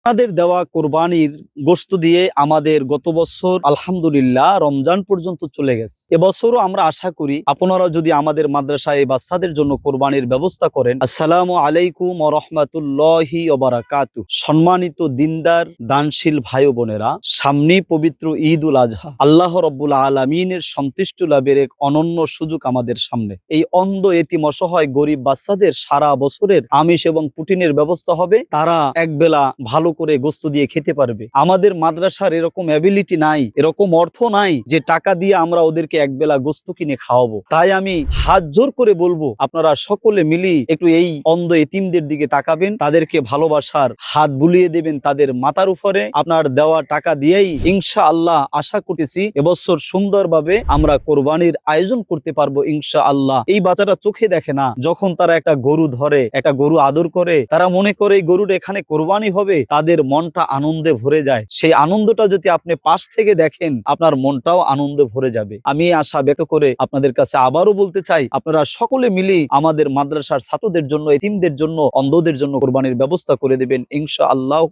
আপনাদের দেওয়া কোরবানির গোশত দিয়ে আমাদের গত বছর আলহামদুলিল্লাহ রমজান পর্যন্ত চলে গেছে। এবছরও আমরা আশা করি আপনারা যদি আমাদের মাদ্রাসায় বাচ্চাদের জন্য কোরবানির ব্যবস্থা করেন। আসসালামু আলাইকুম ওয়া রাহমাতুল্লাহি ওয়া বারাকাতুহু। সম্মানিত দিনদার দানশীল ভাই বোনেরা, সামনেই পবিত্র ঈদুল আজহা। আল্লাহ রাব্বুল আলামিনের সন্তুষ্টি লাভের এক অনন্য সুযোগ আমাদের সামনে। এই অন্ধ এতিম অসহায় গরিব বাচ্চাদের সারা বছরের আমিষ এবং প্রোটিনের ব্যবস্থা হবে। তারা একবেলা ভালো করে গোস্ত দিয়ে খেতে পারবে। আমাদের মাদ্রাসার এরকম অ্যাবিলিটি নাই, এরকম অর্থ নাই যে টাকা দিয়ে আমরা ওদেরকে একবেলা গোস্ত কিনে খাওয়াবো। তাই আমি হাত জোর করে বলবো, আপনারা সকলে মিলি একটু এই অন্ধ এতিমদের দিকে তাকাবেন, তাদেরকে ভালোবাসার হাত বুলিয়ে দেবেন তাদের মাথার উপরে। আপনার দেওয়া টাকা দিয়েই ইনশাআল্লাহ আশা করতেছি এবছর সুন্দরভাবে আমরা কোরবানির আয়োজন করতে পারবো ইনশাআল্লাহ। এই বাচ্চাটা চোখে দেখে না, যখন তারা একটা গরু ধরে, একটা গরু আদর করে, তারা মনে করে এই গরুর এখানে কোরবানি হবে, তাদের মনটা আনন্দে ভরে যায়। সেই আনন্দটা যদি আপনি পাশ থেকে দেখেন, আপনার মনটাও আনন্দে ভরে যাবে। আমি আশা ব্যক্ত করে আপনাদের কাছে আবারও বলতে চাই, আপনারা সকলে মিলে আমাদের মাদ্রাসার ছাত্রদের জন্য, এতিমদের জন্য, অন্ধদের জন্য কোরবানির ব্যবস্থা করে দেবেন ইনশাআল্লাহ।